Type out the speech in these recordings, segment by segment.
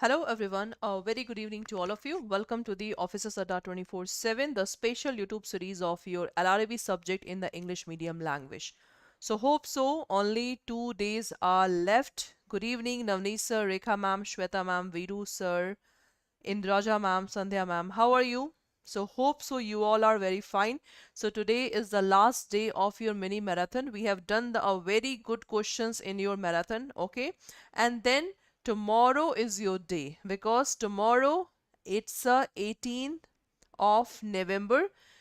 Hello everyone, a very good evening to all of you. Welcome to the Officers Adda 24/7, the special YouTube series of your LRB subject in the English medium language. So hope so, only 2 days are left. Good evening Navneet sir, Rekha ma'am, Shweta ma'am, Viru sir, Indraja ma'am, Sandhya ma'am. How are you? So hope so you all are very fine. So today is the last day of your mini marathon. We have done a very good questions in your marathon, okay? And then tomorrow is your day because tomorrow it's 18th of November.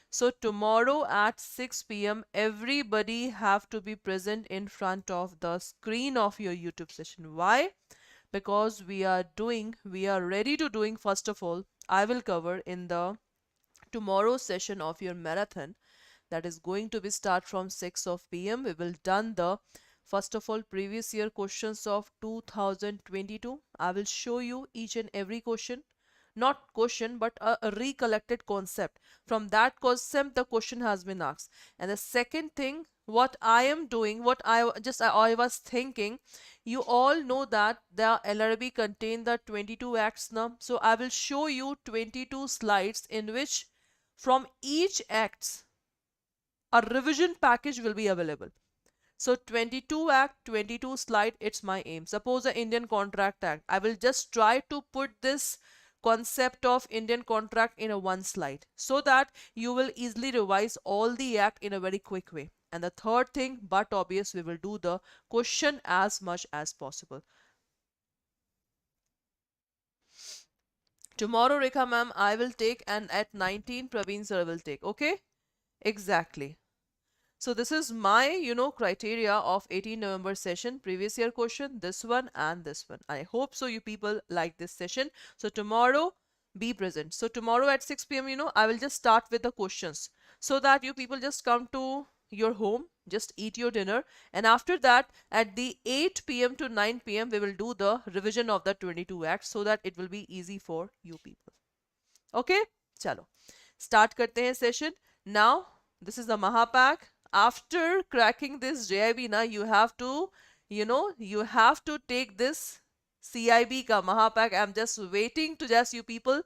So tomorrow at 6 p.m. everybody have to be present in front of the screen of your YouTube session. Why? Because we are ready to doing. First of all, I will cover in the tomorrow session of your marathon, that is going to be start from 6 of p.m. We will done the first of all previous year questions of 2022. I will show you each and every question, not question but a recollected concept. From that concept the question has been asked. And the second thing, what I am doing, what I was thinking, you all know that the LRB contain the 22 acts now. So I will show you 22 slides in which from each acts a revision package will be available. So 22 act, 22 slide, it's my aim. Suppose the Indian Contract Act, I will just try to put this concept of Indian contract in a one slide so that you will easily revise all the act in a very quick way. And the third thing, but obvious, we will do the question as much as possible. Tomorrow, Rekha ma'am, I will take, and at 19 Praveen sir will take. Okay? Exactly. So this is my, criteria of 18 November session, previous year question, this one and this one. I hope so you people like this session. So tomorrow, be present. So tomorrow at 6 p.m., I will just start with the questions so that you people just come to your home, just eat your dinner. And after that, at the 8 p.m. to 9 p.m., we will do the revision of the 22 acts so that it will be easy for you people. Okay? Chalo. Start karte hain session. Now, this is the Mahapak. After cracking this JAIIB na, you have to, you have to take this CIB ka Mahapak. I'm just waiting to just you people,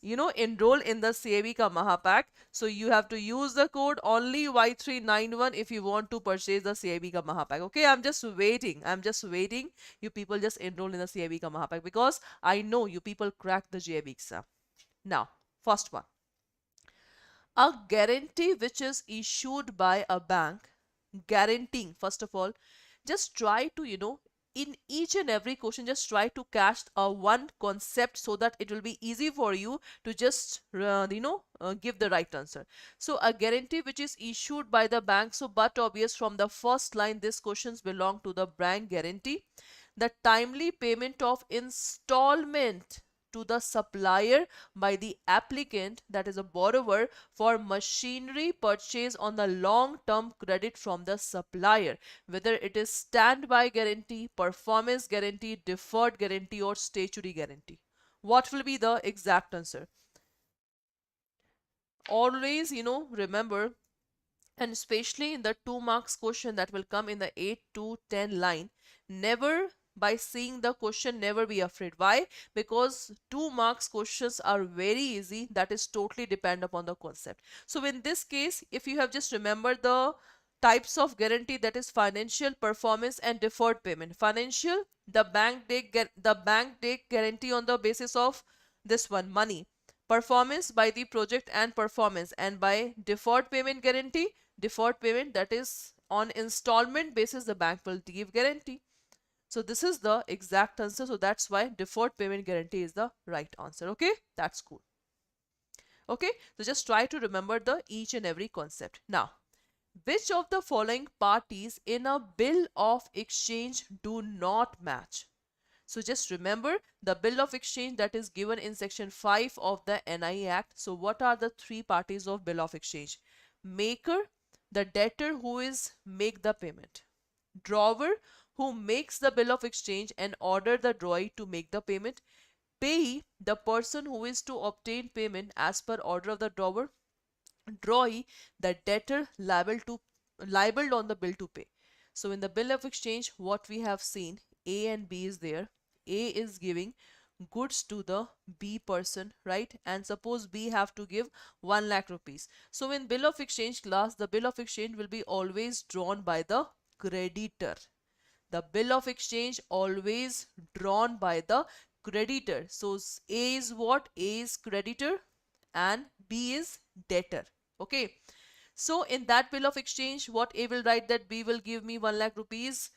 enroll in the CIB ka Mahapak. So you have to use the code only Y391 if you want to purchase the CIB ka Mahapak. Okay, I'm just waiting. I'm just waiting. You people just enroll in the CIB ka Mahapak because I know you people crack the JAIIB exam. Now, first one. A guarantee which is issued by a bank, guaranteeing, first of all, just try to, in each and every question, just try to cast a one concept so that it will be easy for you to just, give the right answer. So a guarantee which is issued by the bank. So, but obvious from the first line, these questions belong to the bank guarantee. The timely payment of installment to the supplier by the applicant, that is a borrower, for machinery purchase on the long term credit from the supplier, whether it is standby guarantee, performance guarantee, deferred guarantee or statutory guarantee. What will be the exact answer? Always, remember, and especially in the 2 marks question that will come in the 8 to 10 line, never by seeing the question, never be afraid. Why? Because 2 marks questions are very easy. That is totally depend upon the concept. So in this case, if you have just remembered the types of guarantee, that is financial, performance and deferred payment. Financial, the bank take guarantee on the basis of this one, money. Performance, by the project and performance. And by deferred payment guarantee, deferred payment, that is on installment basis the bank will give guarantee. So this is the exact answer. So that's why deferred payment guarantee is the right answer. Okay, that's cool. Okay, so just try to remember the each and every concept. Now, which of the following parties in a bill of exchange do not match? So just remember the bill of exchange that is given in section 5 of the NI Act. So what are the three parties of bill of exchange? Maker, the debtor who is make the payment. Drawer, who makes the bill of exchange and order the drawee to make the payment. Payee, the person who is to obtain payment as per order of the drawer. Drawee, the debtor liable on the bill to pay. So in the bill of exchange, what we have seen, A and B is there. A is giving goods to the B person, right? And suppose B have to give 1 lakh rupees. So in bill of exchange class, the bill of exchange will be always drawn by the creditor. The bill of exchange always drawn by the creditor. So A is what? A is creditor and B is debtor. Okay. So in that bill of exchange, what A will write, that B will give me 1 lakh rupees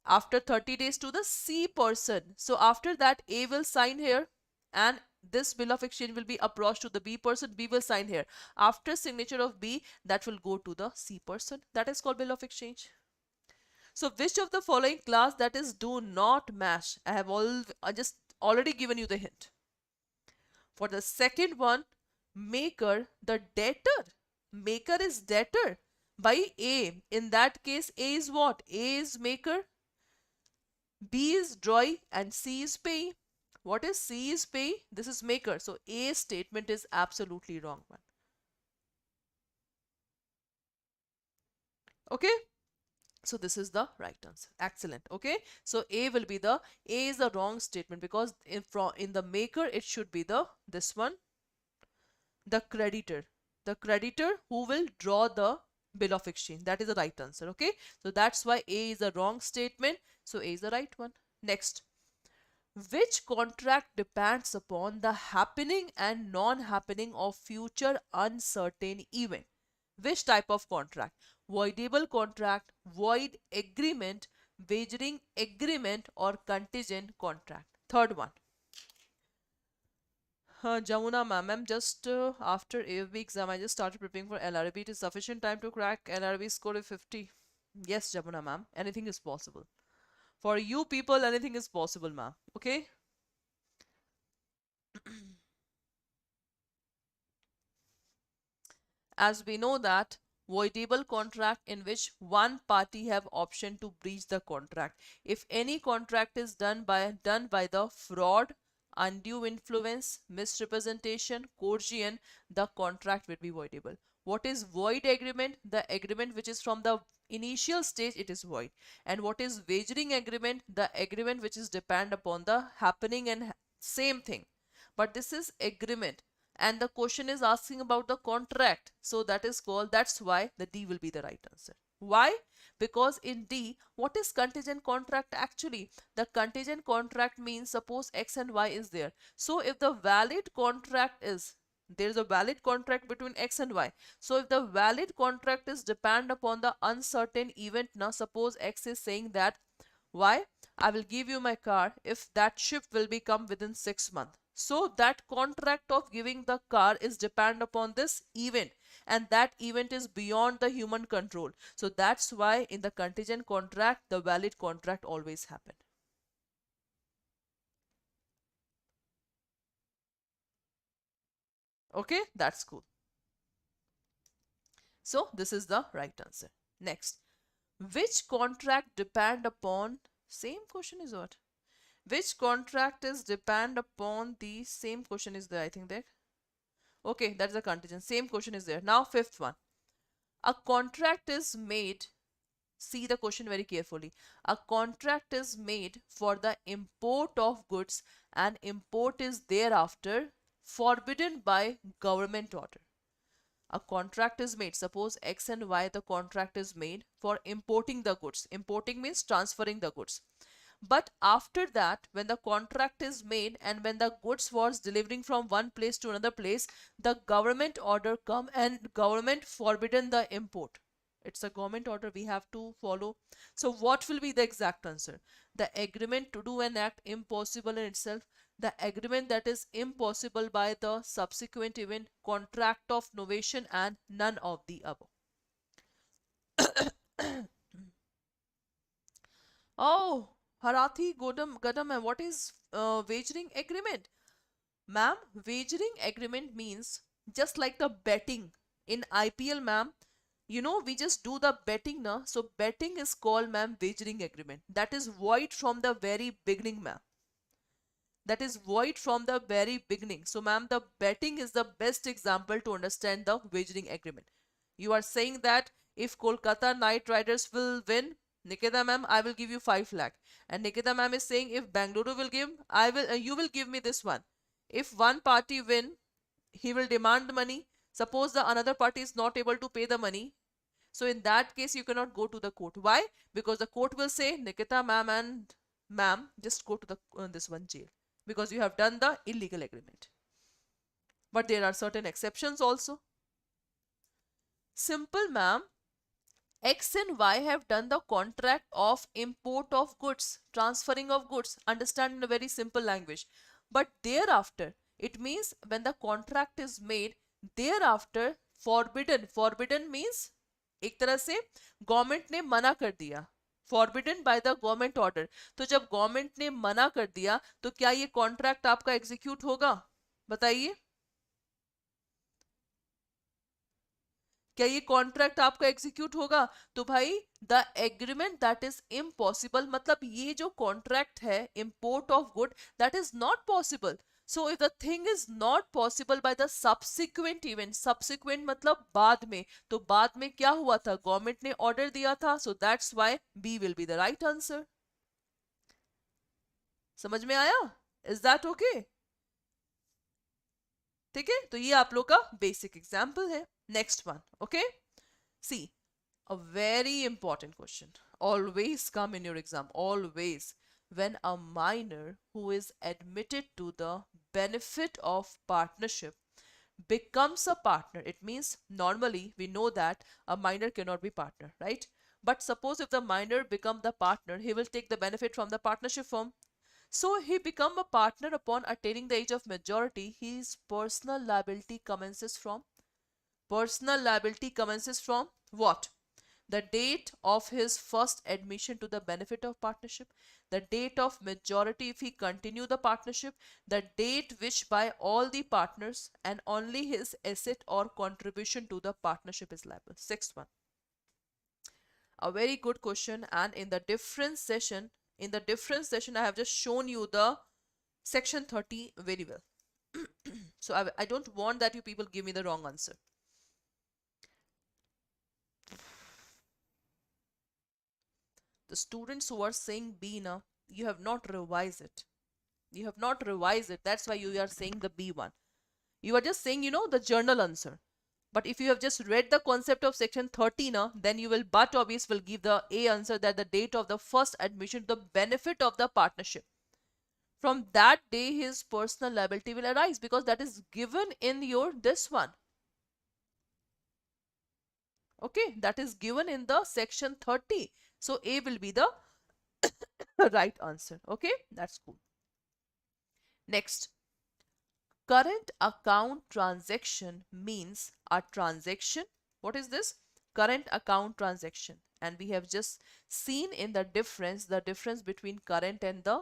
after 30 days to the C person. So after that, A will sign here and this bill of exchange will be approached to the B person. B will sign here. After signature of B, that will go to the C person. That is called bill of exchange. So which of the following class that is do not match? I just already given you the hint. For the second one, maker, the debtor. Maker is debtor by A. In that case, A is what? A is maker, B is drawee and C is pay. What is C is pay? This is maker. So A statement is absolutely wrong one. Okay. So this is the right answer. Excellent. Okay. So A will be A is the wrong statement because in the maker it should be this one, the creditor. The creditor who will draw the bill of exchange. That is the right answer. Okay. So that's why A is the wrong statement. So A is the right one. Next. Which contract depends upon the happening and non-happening of future uncertain event? Which type of contract? Voidable contract, void agreement, wagering agreement, or contingent contract? Third one. Jamuna ma'am, I'm just after AFB exam, I just started preparing for LRB. It is sufficient time to crack LRB score of 50. Yes, Jamuna ma'am, anything is possible. For you people, anything is possible, ma'am. Okay? As we know that voidable contract in which one party have option to breach the contract. If any contract is done by the fraud, undue influence, misrepresentation, coercion, the contract will be voidable. What is void agreement? The agreement which is from the initial stage, it is void. And what is wagering agreement? The agreement which is depend upon the happening and same thing. But this is agreement and the question is asking about the contract, so that's why the D will be the right answer. Why? Because in D, what is contingent contract actually? The contingent contract means suppose X and Y is there. So if the valid contract is, there is a valid contract between X and Y. So if the valid contract is depend upon the uncertain event, now suppose X is saying that Y, I will give you my car if that ship will be come within 6 months. So that contract of giving the car is depend upon this event and that event is beyond the human control. So that's why in the contingent contract, the valid contract always happen. Okay, that's cool. So this is the right answer. Next, which contract depend upon, same question is what? Which contract is depend upon the same question is there, I think there. Okay, that's a contingent. Same question is there. Now fifth one. A contract is made, see the question very carefully. A contract is made for the import of goods and import is thereafter forbidden by government order. A contract is made, suppose X and Y, the contract is made for importing the goods. Importing means transferring the goods. But after that, when the contract is made and when the goods was delivering from one place to another place, the government order come and government forbidden the import. It's a government order we have to follow. So what will be the exact answer? The agreement to do an act impossible in itself, the agreement that is impossible by the subsequent event, contract of novation, and none of the above. Oh, Harathi Gadam, what is wagering agreement? Ma'am, wagering agreement means just like the betting in IPL, ma'am. You know, we just do the betting now. So betting is called, ma'am, wagering agreement. That is void from the very beginning, ma'am. That is void from the very beginning. So, ma'am, the betting is the best example to understand the wagering agreement. You are saying that if Kolkata Knight Riders will win, Nikita ma'am, I will give you 5 lakh. And Nikita ma'am is saying, if Bangalore will give, you will give me this one. If one party win, he will demand the money. Suppose the another party is not able to pay the money. So in that case, you cannot go to the court. Why? Because the court will say, Nikita ma'am and ma'am, just go to the this one jail. Because you have done the illegal agreement. But there are certain exceptions also. Simple ma'am, X and Y have done the contract of import of goods, transferring of goods, understand in a very simple language. But thereafter, it means when the contract is made, thereafter forbidden means एक तरह से government ने मना कर दिया, forbidden by the government order. तो जब government ने मना कर दिया तो क्या ये कॉन्ट्रैक्ट आपका एग्जीक्यूट होगा? बताइए, क्या ये कॉन्ट्रैक्ट आपका एग्जीक्यूट होगा? तो भाई the agreement that is impossible, मतलब ये जो कॉन्ट्रैक्ट है import of good, that is not possible. So if the thing is not possible by the subsequent event, subsequent मतलब बाद में, तो बाद में क्या हुआ था? गवर्नमेंट ने ऑर्डर दिया था. So that's why B will be the right answer. समझ में आया? Is that okay? ठीक है, तो ये आप लोग का बेसिक एग्जाम्पल है. Next one, okay. See, a very important question always come in your exam, always. When a minor who is admitted to the benefit of partnership becomes a partner, it means normally we know that a minor cannot be partner, right? But suppose if the minor become the partner, he will take the benefit from the partnership firm. So he become a partner upon attaining the age of majority. His personal liability commences from, personal liability commences from what? The date of his first admission to the benefit of partnership, the date of majority if he continue the partnership, the date which by all the partners and only his asset or contribution to the partnership is liable. Sixth one, a very good question, and in the difference session, I have just shown you the section 30 very well. So I don't want that you people give me the wrong answer. The students who are saying B now, you have not revised it. You have not revised it. That's why you are saying the B one. You are just saying, the journal answer. But if you have just read the concept of section 30 now, then you will, but obvious will give the A answer, that the date of the first admission to the benefit of the partnership. From that day, his personal liability will arise, because that is given in your this one. Okay, that is given in the section 30. So A will be the right answer. Okay, that's cool. Next, current account transaction means a transaction. What is this? Current account transaction. And we have just seen in the difference between current and the,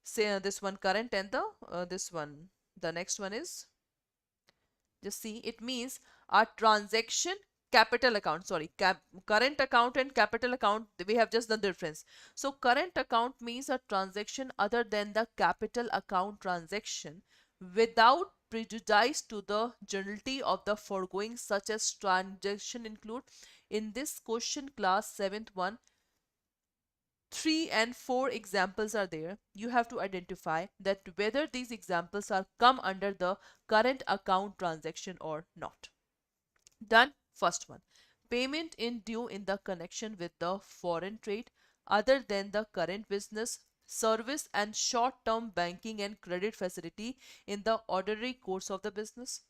say this one current and the this one. The next one is, just see, it means a transaction, capital account, sorry, current account and capital account, we have just done the difference. So current account means a transaction other than the capital account transaction without prejudice to the generality of the foregoing, such as transaction include. In this question class 7th one, 3 and 4 examples are there. You have to identify that whether these examples are come under the current account transaction or not. Done. First one, payment in due in the connection with the foreign trade other than the current business, service and short-term banking and credit facility in the ordinary course of the business.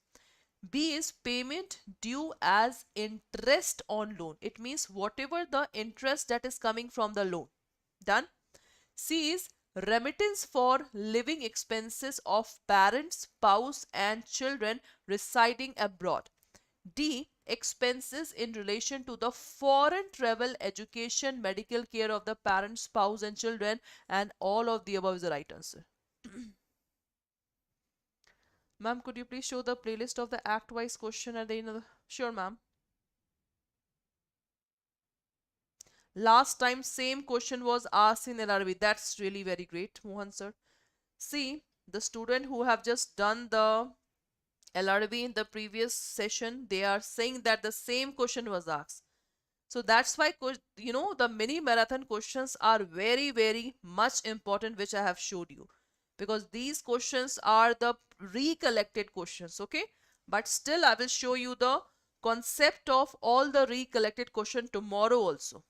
B is payment due as interest on loan. It means whatever the interest that is coming from the loan. Done. C is remittance for living expenses of parents, spouse and children residing abroad. D, expenses in relation to the foreign travel, education, medical care of the parents, spouse and children, and all of the above is the right answer. Ma'am, could you please show the playlist of the act-wise question at the end of the... Sure, ma'am. Last time same question was asked in LRB. That's really very great, Mohan sir. See, the student who have just done the LRB in the previous session, they are saying that the same question was asked. So that's why, the mini marathon questions are very, very much important, which I have showed you. Because these questions are the recollected questions, okay? But still, I will show you the concept of all the recollected question tomorrow also.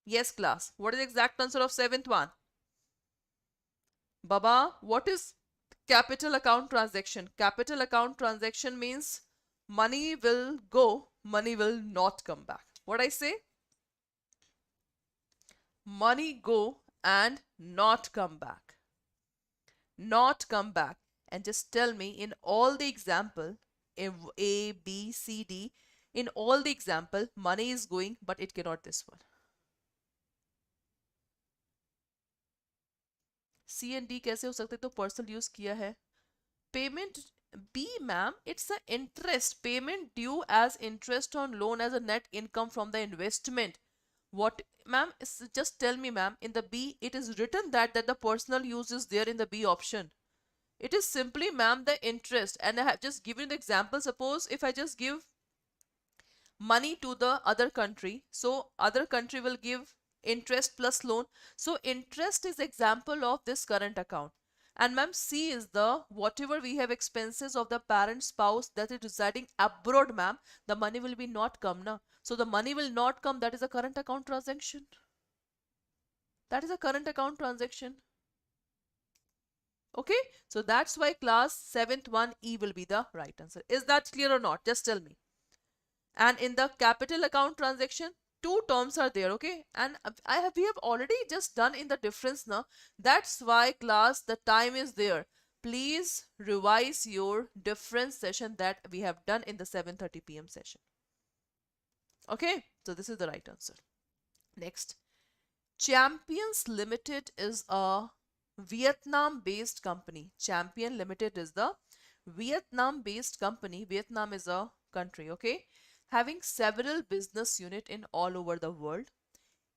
Yes, class. What is the exact answer of seventh one? Baba, what is capital account transaction? Capital account transaction means money will go, money will not come back. What I say? Money go and not come back. Not come back. And just tell me in all the example, A, B, C, D, in all the example, money is going, but it cannot this one. C and D कैसे हो सकते? तो personal use किया है. Payment B, ma'am, it's a interest. Payment due as interest on loan as a net income from the investment. What, ma'am? Just tell me, ma'am. In the B, it is written that the personal use is there in the B option. It is simply, ma'am, the interest. And I have just given the example. Suppose if I just give money to the other country, so other country will give interest plus loan. So interest is example of this current account. And ma'am, C is the whatever we have expenses of the parent spouse that is residing abroad, ma'am, the money will be not come na. So the money will not come. That is a current account transaction. That is a current account transaction. Okay, so that's why class 7th one E will be the right answer. Is that clear or not? Just tell me. And in the capital account transaction, two terms are there, okay? And we have already just done in the difference now. That's why class, the time is there. Please revise your difference session that we have done in the 7:30 p.m. session. Okay, so this is the right answer. Next, Champions Limited is a Vietnam-based company. Champion Limited is the Vietnam-based company. Vietnam is a country, okay? Having several business units in all over the world.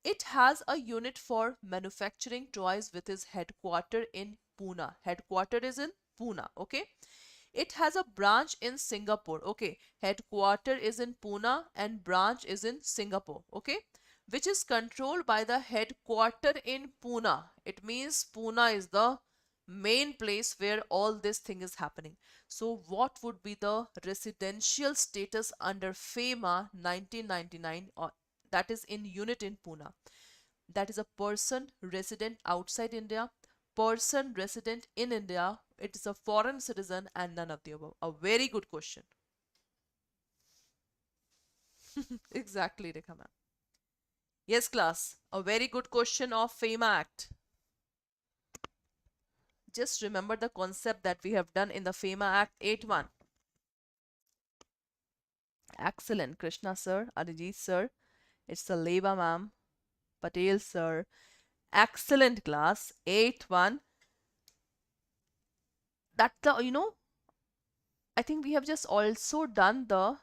It has a unit for manufacturing toys with its headquarter in Pune. Headquarter is in Pune, okay? It has a branch in Singapore, okay? Headquarter is in Pune and branch is in Singapore, okay? Which is controlled by the headquarter in Pune. It means Pune is the main place where all this thing is happening. So what would be the residential status under FEMA 1999, or that is in unit in Pune? That is a person resident outside India, person resident in India, it is a foreign citizen, and none of the above. A very good question. Exactly, Rekha ma'am. Yes, class. A very good question of FEMA Act. Just remember the concept that we have done in the FEMA Act 8.1. Excellent, Krishna sir, Arijit sir. It's the Leba ma'am, Patel sir. Excellent class. 8.1. That I think we have just also done the,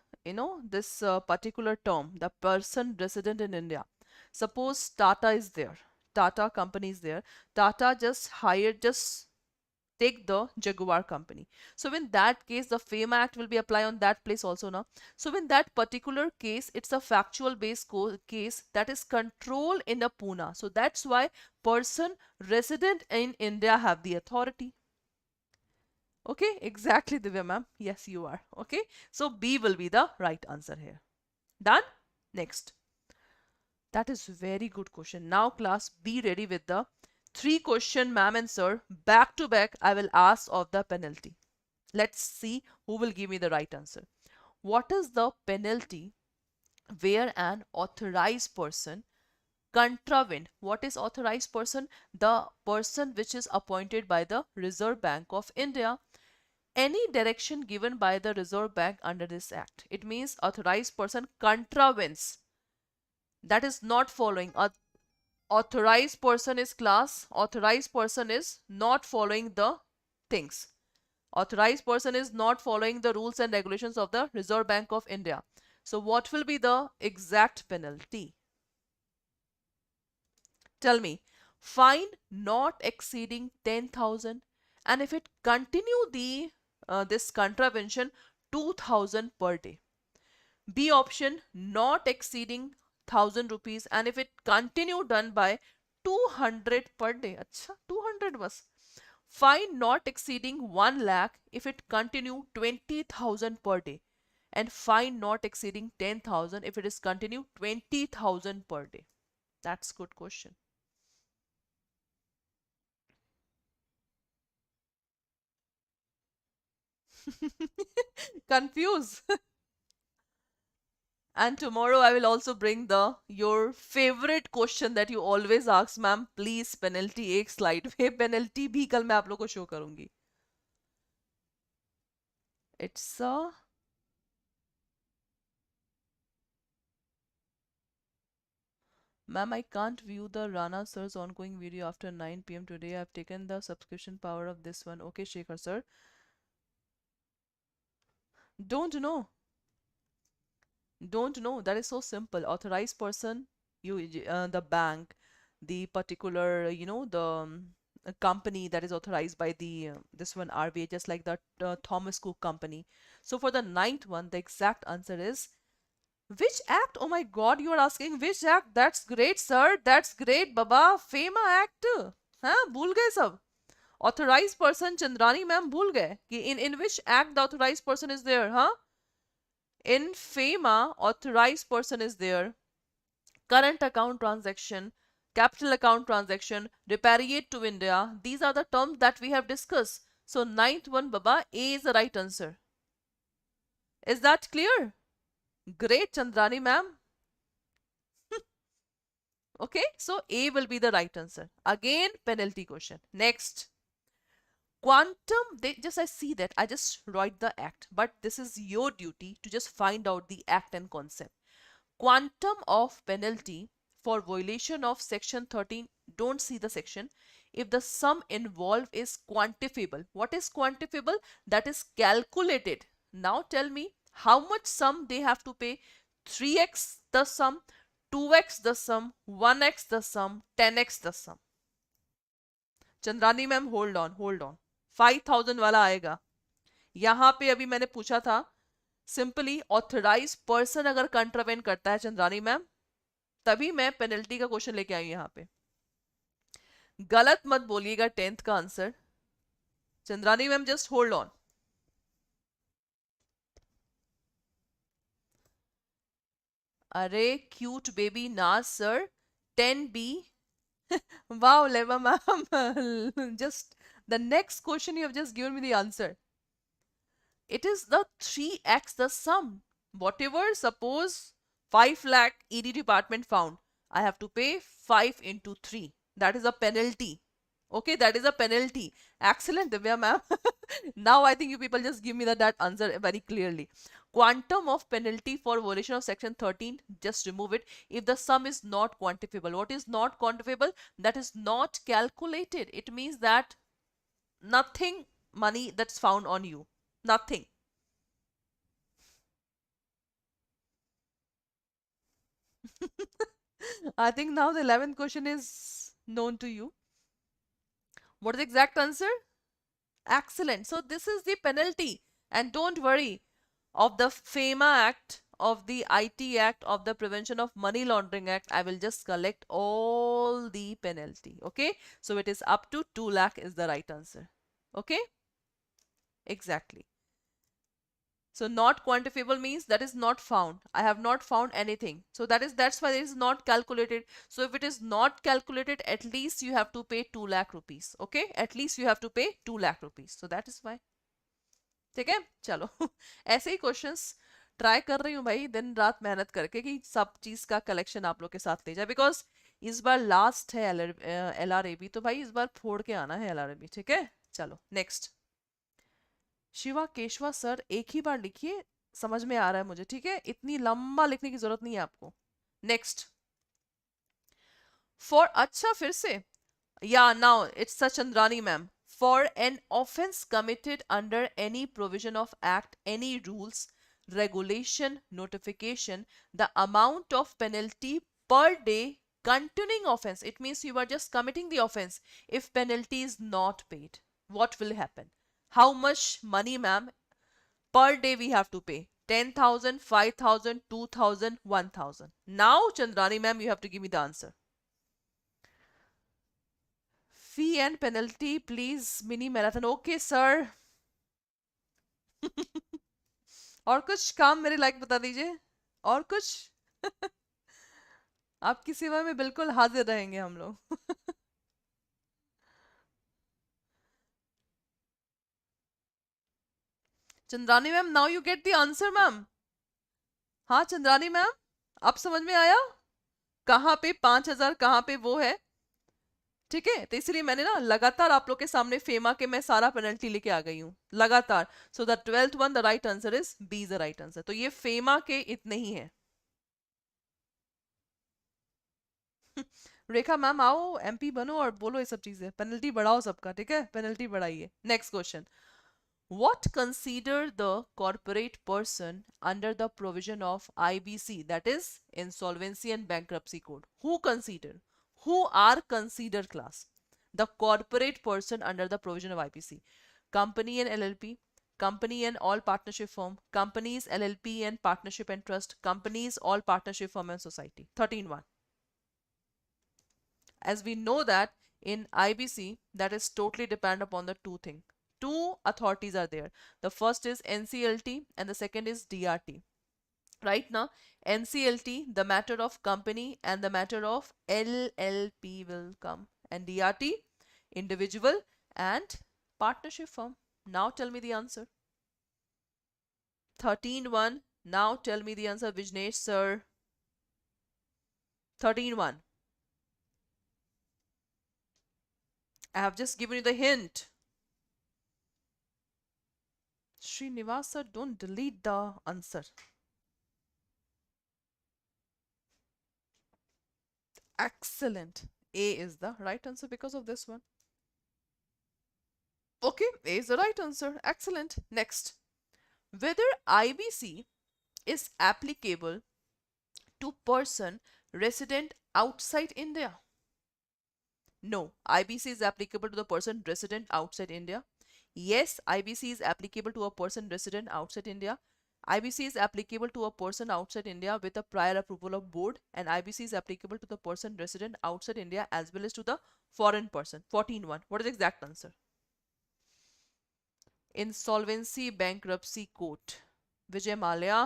this particular term, the person resident in India. Suppose Tata is there. Tata company is there. Tata just take the Jaguar company. So in that case, the FAME Act will be applied on that place also now. So in that particular case, it's a factual based case that is controlled in a Pune. So that's why person resident in India have the authority. Okay, exactly, Divya ma'am. Yes, you are. Okay, so B will be the right answer here. Done? Next. That is very good question. Now class, be ready with the 3 question, ma'am and sir. Back to back, I will ask of the penalty. Let's see who will give me the right answer. What is the penalty where an authorized person contravene? What is authorized person? The person which is appointed by the Reserve Bank of India. Any direction given by the Reserve Bank under this act. It means authorized person contravenes. That is not following. Authorized person is class. Authorized person is not following the things. Authorized person is not following the rules and regulations of the Reserve Bank of India. So what will be the exact penalty? Tell me. Fine not exceeding 10,000, and if it continue the this contravention, 2,000 per day. B option, not exceeding 1000 rupees, and if it continue done by 200 per day. Acha, 200 was. Fine not exceeding 1 lakh if it continue 20,000 per day, and fine not exceeding 10,000 if it is continue 20,000 per day. That's good question. Confused. And tomorrow I will also bring the your favorite question that you always ask, ma'am. Please penalty एक slide में penalty भी कल मैं आप लोग को show करूंगी. It's a Ma'am, I can't view the Rana sir's ongoing video after 9 p.m. today. I've taken the subscription power of this one. Okay, Shekhar sir. Don't know. Don't know. That is so simple. Authorized person, the bank, the particular, the company that is authorized by the this one RBA, just like the Thomas Cook company. So for the ninth one, the exact answer is which act? Oh my God, you are asking which act? That's great, sir. That's great, Baba. FEMA Act. हाँ भूल गए सब. Authorized person Chandrani ma'am भूल गए कि in which act the authorized person is there, huh? In FEMA, authorized person is there. Current account transaction, capital account transaction, repatriate to India. These are the terms that we have discussed. So ninth one, Baba, A is the right answer. Is that clear? Great, Chandrani ma'am. Okay, so A will be the right answer. Again, penalty question. Next. Quantum, I see that. I just write the act. But this is your duty to just find out the act and concept. Quantum of penalty for violation of section 13, don't see the section, if the sum involved is quantifiable. What is quantifiable? That is calculated. Now tell me how much sum they have to pay. 3x the sum, 2x the sum, 1x the sum, 10x the sum. Chandrani ma'am hold on 5000 वाला आएगा. यहां पे अभी मैंने पूछा था simply authorise person अगर कंट्रावेन करता है चंद्रानी मैम, तभी मैं पेनल्टी का क्वेश्चन लेके आई यहां पे. गलत मत बोलिएगा 10th का answer. Chandrani ma'am just hold on. अरे क्यूट बेबी ना sir. 10B. Wow, Leva ma'am. Just the next question you have just given me the answer. It is the 3x the sum. Whatever, suppose 5 lakh ED department found, I have to pay 5 into 3. That is a penalty. Okay, that is a penalty. Excellent, Divya ma'am. Now I think you people just give me that answer very clearly. Quantum of penalty for violation of section 13, just remove it if the sum is not quantifiable. What is not quantifiable? That is not calculated. It means that nothing money that's found on you. Nothing. I think now the 11th question is known to you. What is the exact answer? Excellent. So this is the penalty. And don't worry, of the FEMA Act, of the IT Act, of the Prevention of Money Laundering Act, I will just collect all the penalty. Okay. So it is up to 2 lakh is the right answer. Okay. Exactly. So not quantifiable means that is not found. I have not found anything. So that's why it is not calculated. So if it is not calculated, at least you have to pay 2 lakh rupees. Okay, at least you have to pay 2 lakh rupees. So that is why. ठीक है चलो. ऐसे ही questions try कर रही हूँ भाई दिन रात मेहनत करके कि सब चीज का कलेक्शन आप लोग के साथ ले जाए, बिकॉज इस बार लास्ट है LRAB, तो भाई इस बार फोड़ के आना है LRAB. ठीक है चलो नेक्स्ट. शिवा केशवा सर एक ही बार लिखिए, समझ में आ रहा है मुझे. ठीक है, इतनी लंबा लिखने की जरूरत नहीं है आपको. नेक्स्ट. फॉर, अच्छा फिर से, या now it's Chandrani ma'am. For an offence committed under any provision of act, any rules, regulation, notification, the amount of penalty per day continuing offence. It means you are just committing the offence. If penalty is not paid, what will happen? How much money, ma'am, per day we have to pay? 10,000, 5,000, 2,000, 1,000. Now, Chandrani ma'am, you have to give me the answer. Fee and penalty, please. Mini marathon. Okay, sir. और कुछ काम मेरे लायक बता दीजिए. और कुछ. आपकी सेवा में बिल्कुल हाजिर रहेंगे हम लोग. Chandrani ma'am, now you get the answer ma'am. हाँ चंद्रानी मैम, अब समझ में आया कहाँ पे 5,000 कहाँ पे वो है. ठीक है, तो इसलिए मैंने ना लगातार आप लोग के सामने फेमा के मैं सारा पेनल्टी लेके आ गई हूँ लगातार. So the 12th one, the right answer is B is the right answer. तो ये फेमा के इतने ही है. रेखा मैम आओ, एमपी बनो और बोलो ये सब चीजें. पेनल्टी बढ़ाओ सबका. ठीक है, पेनल्टी बढ़ाइए. Next question. What consider the corporate person under the provision of IBC, that is Insolvency and Bankruptcy Code? Who consider? Who are considered class? The corporate person under the provision of IBC. Company and LLP, company and all partnership firm, companies, LLP and partnership and trust, companies, all partnership firm and society. 13.1. As we know that in IBC, that is totally dependent upon the two things. Two authorities are there. The first is NCLT and the second is DRT. Right now, NCLT, the matter of company and the matter of LLP will come. And DRT, individual and partnership firm. Now tell me the answer. 13.1. Now tell me the answer, Vijnesh sir. 13.1. I have just given you the hint. Srinivas sir, don't delete the answer. Excellent. A is the right answer because of this one. Okay, A is the right answer. Excellent. Next. Whether IBC is applicable to person resident outside India. No, IBC is applicable to the person resident outside India. Yes, IBC is applicable to a person resident outside India. IBC is applicable to a person outside India with a prior approval of board, and IBC is applicable to the person resident outside India as well as to the foreign person. 14.1. What is the exact answer? Insolvency Bankruptcy Court. Vijay Mallya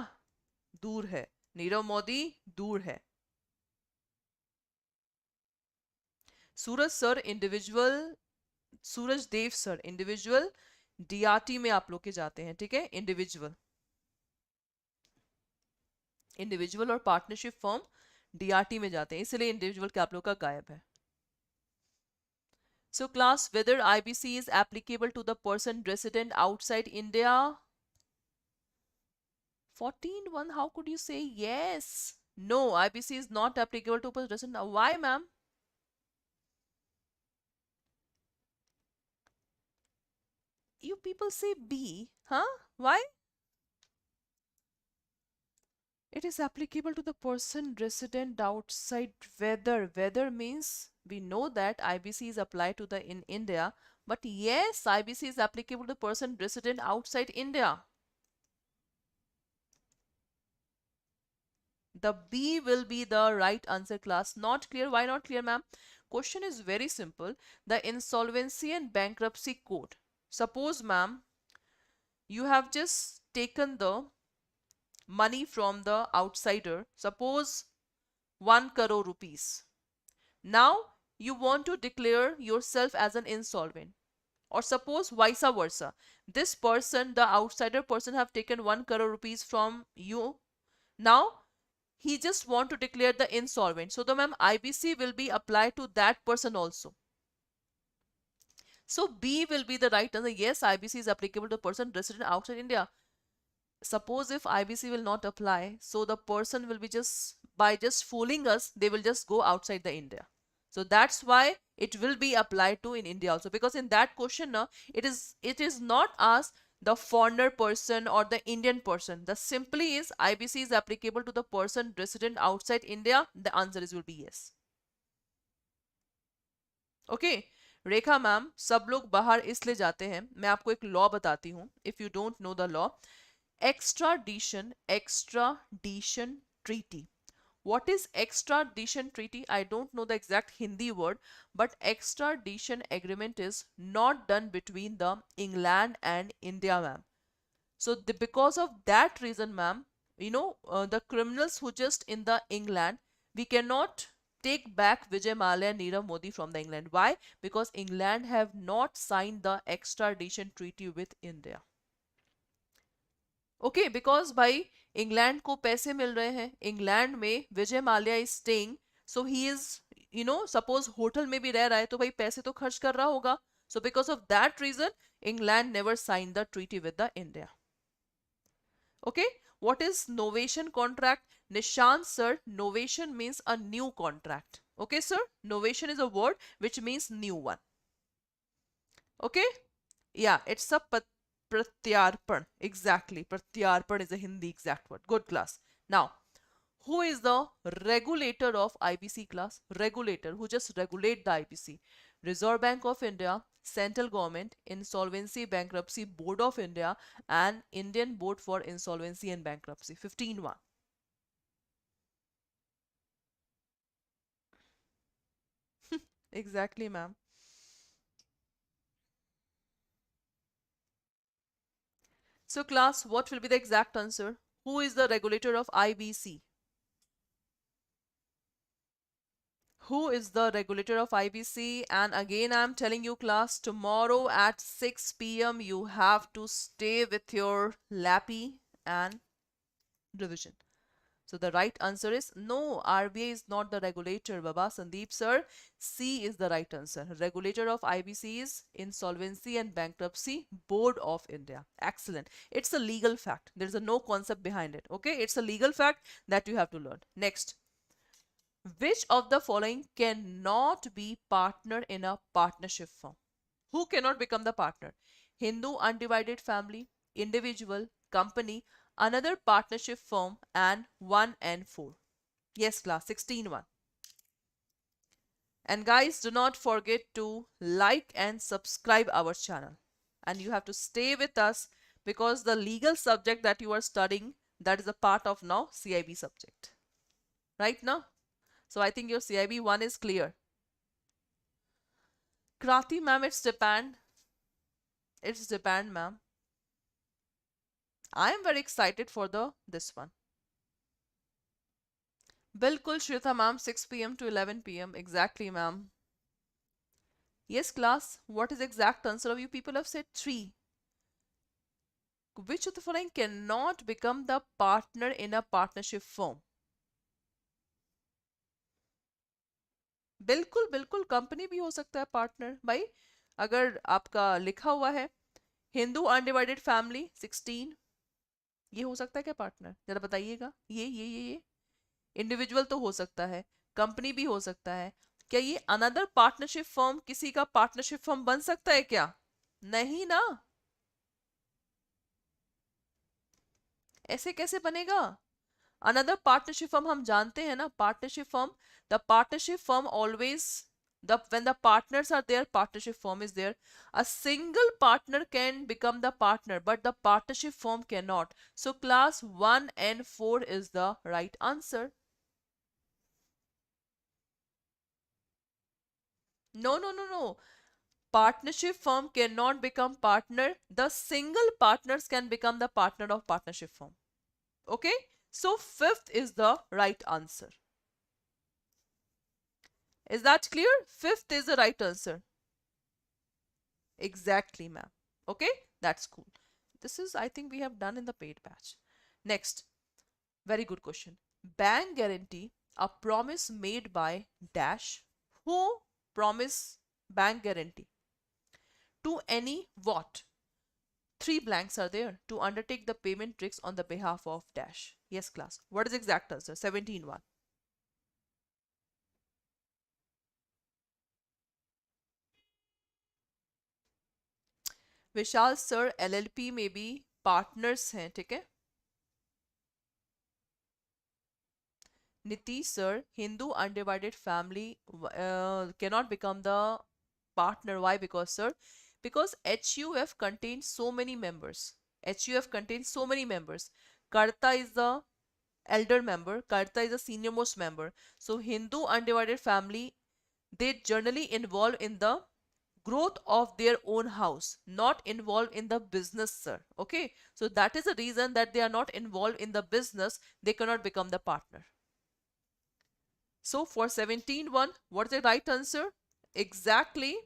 दूर है, नीरव मोदी दूर है. सूरज sir individual, सूरज देव sir individual DRT में आप लोग के जाते हैं. ठीक है, इंडिविजुअल, इंडिविजुअल और पार्टनरशिप फर्म डीआरटी में जाते हैं, इसलिए इंडिविजुअल के आप लोग का गायब है. So class, whether IBC is applicable to the person resident outside India? 14.1. How could you say yes? No, IBC is not applicable to a person resident. Why, ma'am? You people say B, huh? Why? It is applicable to the person resident outside. Whether means we know that IBC is applied to the in India, but yes, IBC is applicable to the person resident outside India. The B will be the right answer, class. Not clear? Why not clear, ma'am? Question is very simple. The Insolvency and Bankruptcy Code. Suppose, ma'am, you have just taken the money from the outsider. Suppose 1 crore rupees. Now you want to declare yourself as an insolvent. Or suppose vice versa. This person, the outsider person, have taken 1 crore rupees from you. Now he just want to declare the insolvent. So the ma'am, IBC will be applied to that person also. So B will be the right answer. Yes, IBC is applicable to the person resident outside India. Suppose if IBC will not apply, so the person will be just, by just fooling us, they will just go outside the India. So that's why it will be applied to in India also, because in that question it is not asked the foreigner person or the Indian person. The simply is IBC is applicable to the person resident outside India. The answer is will be yes. Okay. Rekha ma'am, सब लोग बाहर इसलिए जाते हैं, मैं आपको एक law बताती हूँ. If you don't know the law, extradition treaty. What is extradition treaty? I don't know the exact Hindi word, but extradition agreement is not done between the England and India, ma'am. So because of that reason, ma'am, the criminals who just in the England, we cannot take back Vijay Mallya and Nirav Modi from the England. Why? Because England have not signed the extradition treaty with India. Okay because भाई England को पैसे मिल रहे हैं, England में Vijay Mallya is staying, so he is suppose hotel में भी रह रहा है तो भाई पैसे तो खर्च कर रहा होगा. So because of that reason England never sign the treaty with the India. Okay, what is novation contract? Nishant sir, novation means a new contract. Okay sir, novation is a word which means new one. Okay, yeah, it's a pratyarpan. Exactly, pratyarpan is a Hindi exact word. Good class. Now, who is the regulator of IBC class? Regulator who just regulate the IBC. Reserve Bank of India, Central Government, Insolvency Bankruptcy Board of India, and Indian Board for Insolvency and Bankruptcy. 15-1. Exactly, ma'am. So class, what will be the exact answer? Who is the regulator of IBC? Who is the regulator of IBC? And again, I'm telling you class, tomorrow at 6 p.m. you have to stay with your lappy and revision. So the right answer is no, RBI is not the regulator, Baba Sandeep sir. C is the right answer. Regulator of IBC is Insolvency and Bankruptcy Board of India. Excellent. It's a legal fact. There's a no concept behind it. Okay, it's a legal fact that you have to learn. Next. Which of the following cannot be partner in a partnership firm? Who cannot become the partner? Hindu undivided family, individual, company, another partnership firm, and 1 and 4. Yes class, 16-1. And guys, do not forget to like and subscribe our channel. And you have to stay with us because the legal subject that you are studying, that is a part of now CIB subject. Right now? So I think your CIB 1 is clear. Krati ma'am, it's Japan. It's Japan ma'am. I am very excited for this one. Bilkul Shrita ma'am, 6 p.m. to 11 p.m. Exactly ma'am. Yes class, what is exact answer of you people have said 3. Which of the following cannot become the partner in a partnership firm? बिल्कुल बिल्कुल, company भी हो सकता है partner भाई. अगर आपका लिखा हुआ है हिंदू अनडिवाइडेड फैमिली 16, ये हो सकता है क्या पार्टनर? जरा बताइएगा. ये इंडिविजुअल तो हो सकता है, कंपनी भी हो सकता है. क्या ये अनदर पार्टनरशिप फर्म किसी का पार्टनरशिप फर्म बन सकता है क्या? नहीं ना, ऐसे कैसे बनेगा? अनदर पार्टनरशिप फर्म हम जानते हैं ना, partnership firm, the partnership firm always when the partners are there, partnership firm is there. A single partner can become the partner, but the partnership firm cannot. So class 1 and 4 is the right answer. No. Partnership firm cannot become partner. The single partners can become the partner of partnership firm. Okay, so 5th is the right answer. Is that clear? 5th is the right answer. Exactly, ma'am. Okay, that's cool. This is, I think we have done in the paid batch. Next, very good question. Bank guarantee, a promise made by dash. Who promise bank guarantee? To any what? 3 blanks are there. To undertake the payment tricks on the behalf of dash. Yes, class. What is the exact answer? 17-1. Vishal sir LLP में भी partners हैं, ठीक है. Nitish sir, Hindu undivided family cannot become the partner. Why? Because sir, because HUF contains so many members. HUF contains so many members. Karta is the elder member. Karta is the senior most member. So Hindu undivided family, they generally involve in the growth of their own house, not involved in the business, sir. Okay, so that is the reason that they are not involved in the business, they cannot become the partner. So for 17.1, what is the right answer? Exactly,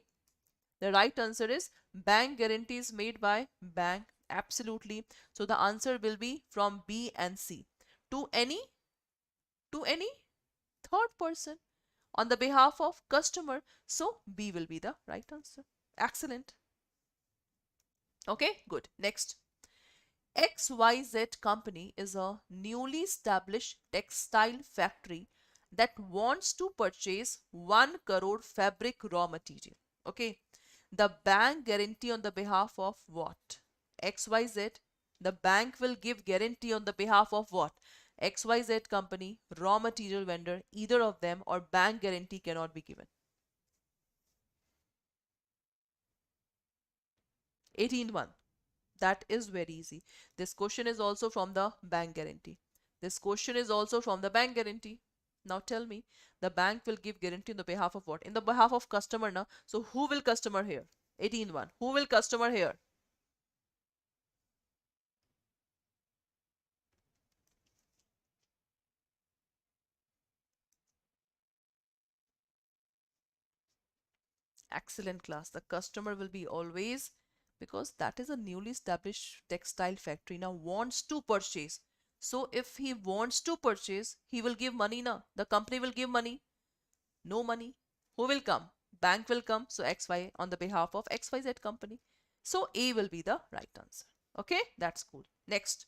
the right answer is bank guarantees made by bank. Absolutely. So the answer will be from B and C. To any, to any third person on the behalf of customer. So B will be the right answer. Excellent. Okay, good. Next. XYZ company is a newly established textile factory that wants to purchase 1 crore fabric raw material. Okay. The bank guarantee on the behalf of what? XYZ. The bank will give guarantee on the behalf of what? XYZ company, raw material vendor, either of them, or bank guarantee cannot be given. 18.1. That is very easy. This question is also from the bank guarantee. This question is also from the bank guarantee. Now tell me, the bank will give guarantee on the behalf of what? In the behalf of customer, na? So who will customer here? 18.1. Who will customer here? Excellent class. The customer will be always, because that is a newly established textile factory, now wants to purchase. So if he wants to purchase, he will give money now. The company will give money. No money. Who will come? Bank will come. So XY on the behalf of XYZ company. So A will be the right answer. Okay, that's cool. Next.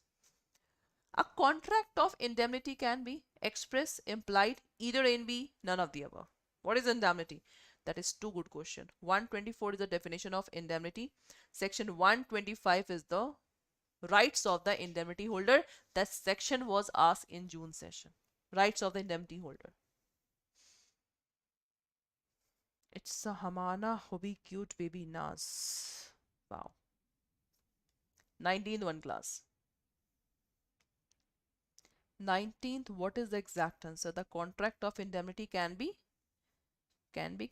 A contract of indemnity can be express, implied, either A and B, none of the above. What is indemnity? That is too good question. 124 is the definition of indemnity. Section 125 is the rights of the indemnity holder. That section was asked in June session. Rights of the indemnity holder. It's a Hamana Hobby Cute Baby Nas. Wow. 19th one class. 19th, what is the exact answer? The contract of indemnity can be? Can be.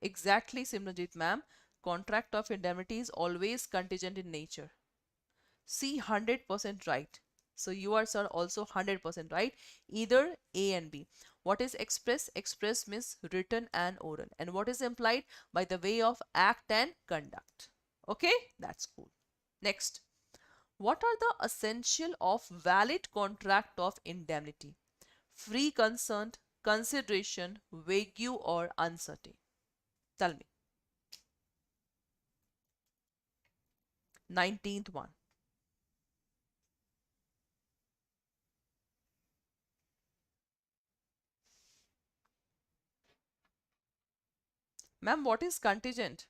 Exactly, Simranjit ma'am. Contract of indemnity is always contingent in nature. C, 100% right. So you are, sir, also 100% right. Either A and B. What is express? Express means written and oral. And what is implied? By the way of act and conduct. Okay, that's cool. Next. What are the essential of valid contract of indemnity? Free consent, consideration, vague or uncertain? Tell me. 19th one. Ma'am, what is contingent?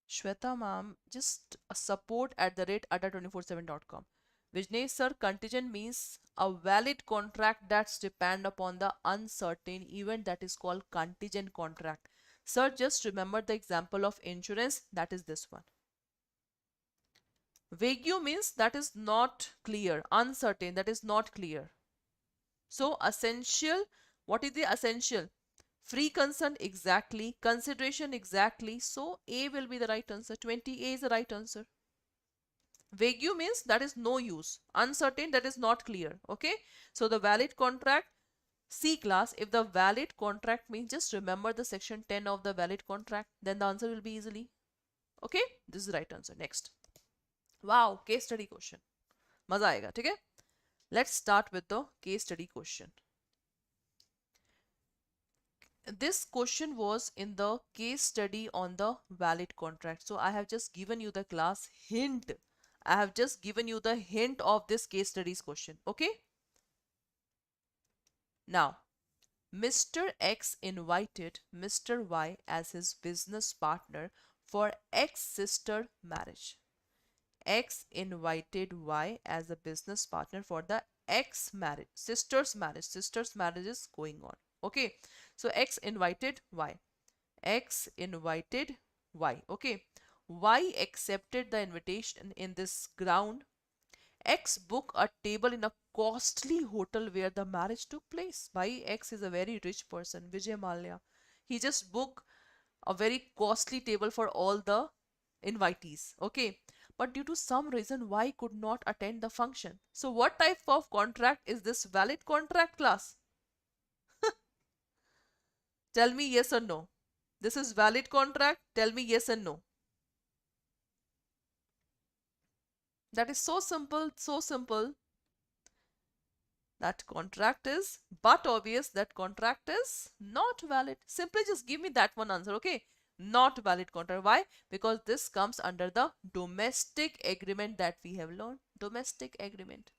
Shweta ma'am, just support at the rate adda247.com. Vijnesh sir, contingent means a valid contract that's depend upon the uncertain event, that is called contingent contract. Sir, just remember the example of insurance, that is this one. Vague means that is not clear, uncertain, that is not clear. So essential, what is the essential? Free consent, exactly. Consideration, exactly. So A will be the right answer. 20A is the right answer. Vague means that is no use. Uncertain, that is not clear. Okay. So the valid contract, C class, if the valid contract means, just remember the section 10 of the valid contract, then the answer will be easily. Okay. This is the right answer. Next. Wow. Case study question. मजा आएगा, ठीक है? Let's start with the case study question. This question was in the case study on the valid contract. So I have just given you the class hint. I have just given you the hint of this case studies question. Okay. Now, Mr. X invited Mr. Y as his business partner for X-sister marriage. X invited Y as a business partner for the X marriage, sister's marriage. Sister's marriage is going on. Okay, so X invited Y. X invited Y. Okay, Y accepted the invitation in this ground. X book a table in a costly hotel where the marriage took place. By X is a very rich person, Vijay Mallya. He just booked a very costly table for all the invitees. Okay, but due to some reason, Y could not attend the function. So, what type of contract is this valid contract, class? Tell me yes or no. This is valid contract. Tell me yes and no. That is so simple, so simple. That contract is, but obvious that contract is not valid. Simply just give me that one answer, okay? Not valid contract. Why? Because this comes under the domestic agreement that we have learned. Domestic agreement.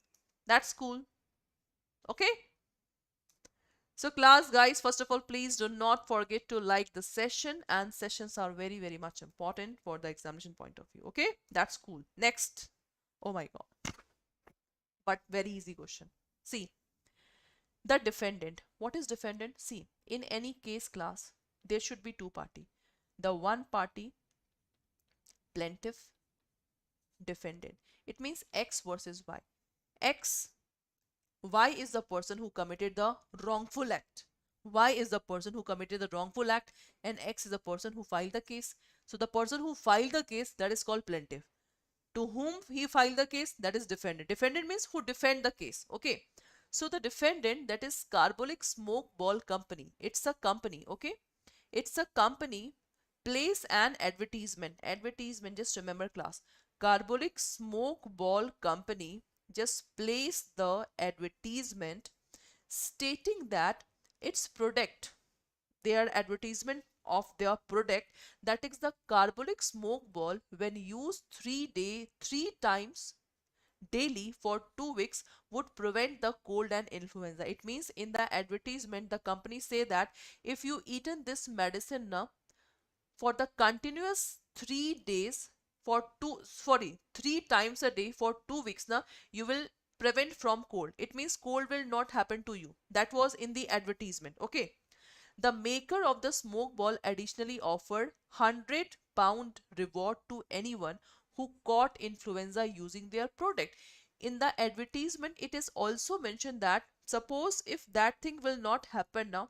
That's cool. Okay? So class guys, first of all, please do not forget to like the session, and sessions are very, very much important for the examination point of view. Okay? That's cool. Next. Oh my God. But very easy question. See, the defendant. What is defendant? See, in any case class, there should be two party. The one party, plaintiff, defendant. It means X versus Y. X, Y is the person who committed the wrongful act. Y is the person who committed the wrongful act, and X is the person who filed the case. So the person who filed the case, that is called plaintiff. To whom he filed the case, that is defendant. Defendant means who defend the case. Okay. So the defendant, that is Carbolic Smoke Ball Company. It's a company. Okay. It's a company. Place an advertisement. Advertisement, just remember class. Carbolic Smoke Ball Company just place the advertisement stating that its product, their advertisement of their product, that is the carbolic smoke ball, when used 3 times daily for 2 weeks, would prevent the cold and influenza. It means in the advertisement the company say that if you eaten this medicine now for the continuous 3 days for 3 times a day for 2 weeks now, you will prevent from cold. It means cold will not happen to you. That was in the advertisement. Okay. The maker of the smoke ball additionally offered £100 reward to anyone who caught influenza using their product. In the advertisement, it is also mentioned that suppose if that thing will not happen now,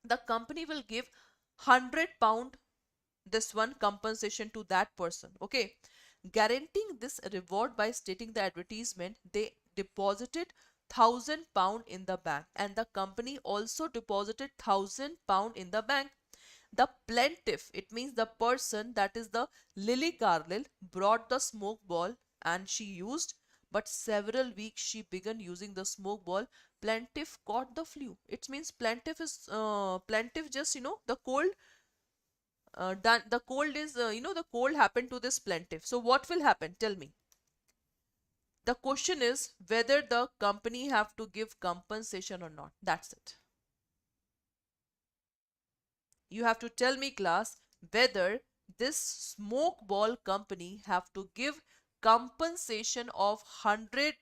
the company will give £100 this one compensation to that person. Okay, guaranteeing this reward by stating the advertisement, they deposited £1,000 in the bank, and the company also deposited £1,000 in the bank. The plaintiff, it means the person, that is the Lily Carlyle, brought the smoke ball and she used, but several weeks she began using the smoke ball. Plaintiff caught the flu. It means plaintiff is plaintiff just the cold done the cold is the cold happened to this plaintiff. So what will happen? Tell me. The question is whether the company have to give compensation or not. That's it. You have to tell me class whether this smoke ball company have to give compensation of £100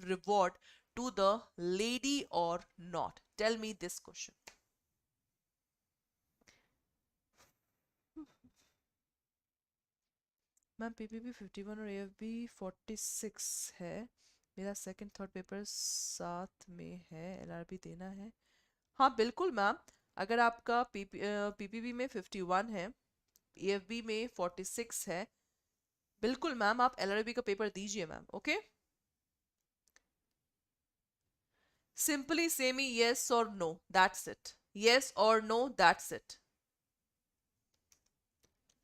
reward to the lady or not. Tell me this question. Ma'am PPB 51 और एएफबी 46 है. मेरा second third paper साथ में है. एलआरबी देना है. हाँ बिल्कुल मैम. अगर आपका पीपीबी में 51 है, एएफबी में 46 है, बिल्कुल मैम आप एलआरबी का पेपर दीजिए मैम. ओके, सिंपली से मी yes or no, that's it. Yes or no, that's it.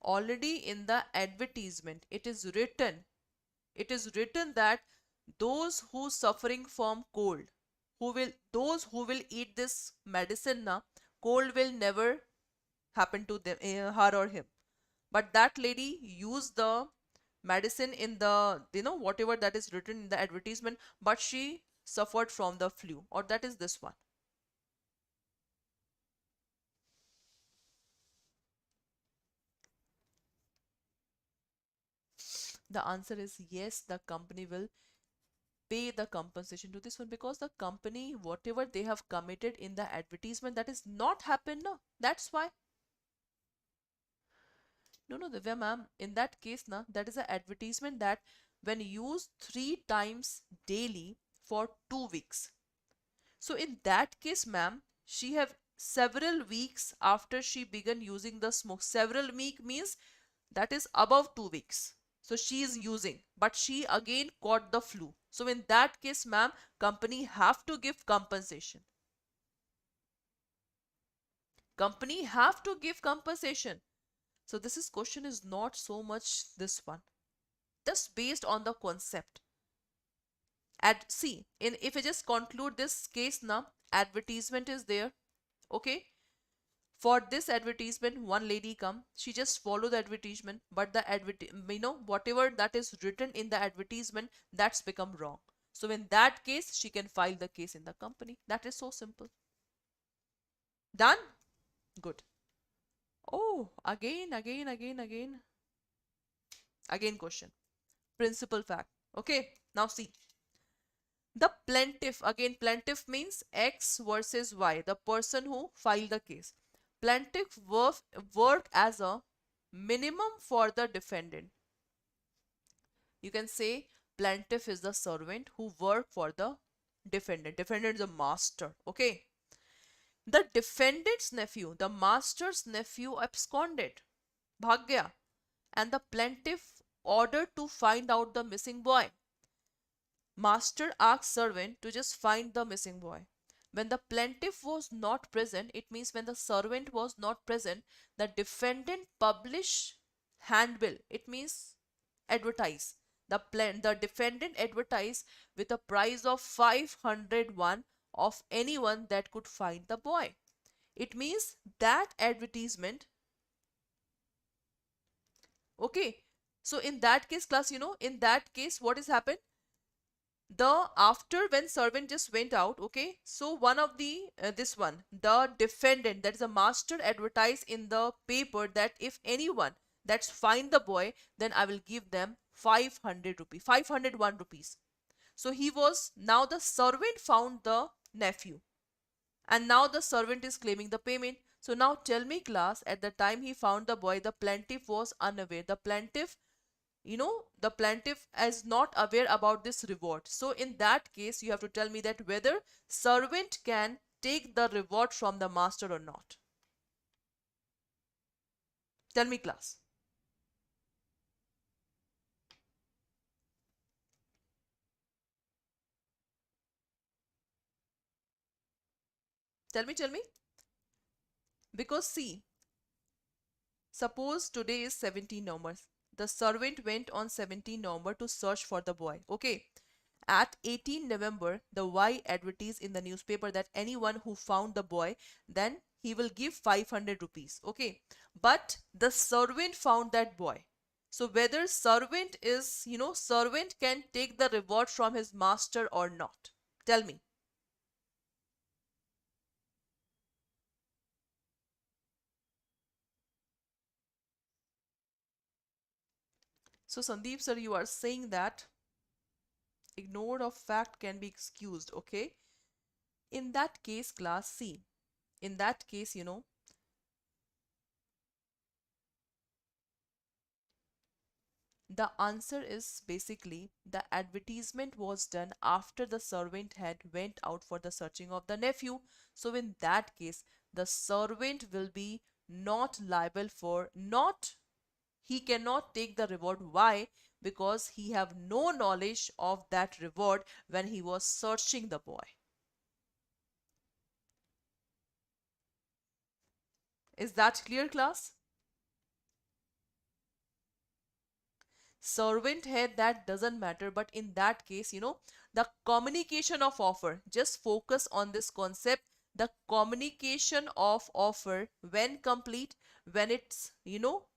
Already in the advertisement it is written that those who suffering from cold, those who will eat this medicine now, cold will never happen to them, her or him. But that lady used the medicine in the whatever that is written in the advertisement, but she suffered from the flu, or that is this one. The answer is yes, the company will pay the compensation to this one, because the company, whatever they have committed in the advertisement, that is not happened. No, that's why. No, Divya ma'am, in that case, na, that is an advertisement that when used 3 times daily for 2 weeks. So in that case, ma'am, she have several weeks after she began using the smoke. Several week means that is above 2 weeks. So she is using, but she again caught the flu. So in that case, ma'am, company have to give compensation. Company have to give compensation. So this is question is not so much this one. Just based on the concept. See, in if I just conclude this case now, advertisement is there. Okay. For this advertisement, one lady come, she just follow the advertisement, but the whatever that is written in the advertisement, that's become wrong. So in that case, she can file the case in the company. That is so simple. Done? Good. Oh, again question. Principal fact. Okay, now see. The plaintiff, again plaintiff means X versus Y, the person who filed the case. Plaintiff worked as a minimum for the defendant. You can say plaintiff is the servant who worked for the defendant. Defendant is a master. Okay. The defendant's nephew, the master's nephew absconded, bhag gaya, and the plaintiff ordered to find out the missing boy. Master asked servant to just find the missing boy. When the plaintiff was not present, it means when the servant was not present, the defendant published handbill. It means advertise. The defendant advertised with a price of 501 of anyone that could find the boy. It means that advertisement. Okay. So in that case, class, in that case, what has happened? The after when servant just went out, okay, so one of the this one, the defendant, that is a master, advertised in the paper that if anyone that's find the boy, then I will give them 500 rupees, 501 rupees. So he was, now the servant found the nephew, and now the servant is claiming the payment. So now tell me class, at the time he found the boy, the plaintiff was unaware. The plaintiff is not aware about this reward. So in that case, you have to tell me that whether servant can take the reward from the master or not. Tell me class. Tell me. Because see, suppose today is 17 November. The servant went on 17 November to search for the boy. Okay. At 18 November, the Y advertised in the newspaper that anyone who found the boy, then he will give 500 rupees. Okay. But the servant found that boy. So whether servant is, servant can take the reward from his master or not. Tell me. So Sandeep sir, you are saying that ignored of fact can be excused. Okay. In that case, class C, in that case, the answer is basically the advertisement was done after the servant had went out for the searching of the nephew. So in that case, the servant will be not liable for not, he cannot take the reward. Why? Because he have no knowledge of that reward when he was searching the boy. Is that clear, class? Servant head, that doesn't matter, but in that case, the communication of offer, just focus on this concept. The communication of offer when complete, when it's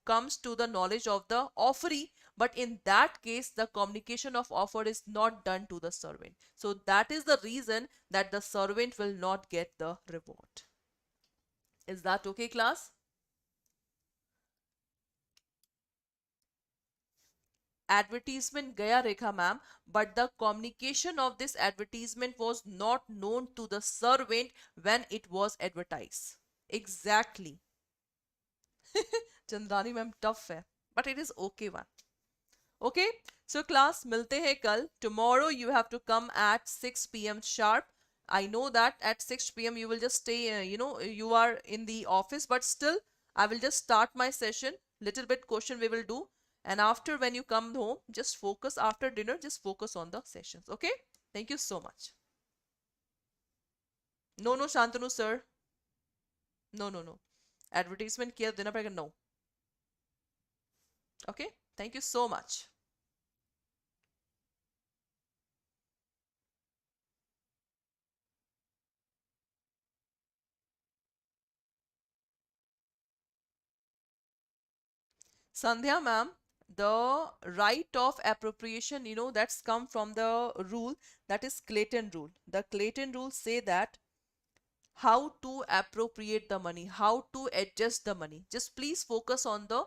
comes to the knowledge of the offeree, but in that case the communication of offer is not done to the servant. So that is the reason that the servant will not get the reward. Is that okay, class? advertisement gaya Rekha ma'am, but the communication of this advertisement was not known to the servant when it was advertised. Exactly. Chandrani ma'am tough है, but it is okay one. Okay, so class milte hain kal. Tomorrow you have to come at 6 p.m. sharp. I know that at 6 p.m. you will just stay, you are in the office, but still I will just start my session. Little bit question we will do. And after when you come home, just focus after dinner, just focus on the sessions. Okay, thank you so much. No, no, Shantanu sir. No, no, no. Advertisement kiya dena padega. No. Okay, thank you so much. Sandhya ma'am, the right of appropriation, that's come from the rule, that is Clayton rule. The Clayton rule say that how to appropriate the money, how to adjust the money. Just please focus on the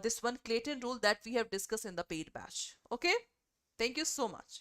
this one Clayton rule that we have discussed in the paid batch. Okay, thank you so much.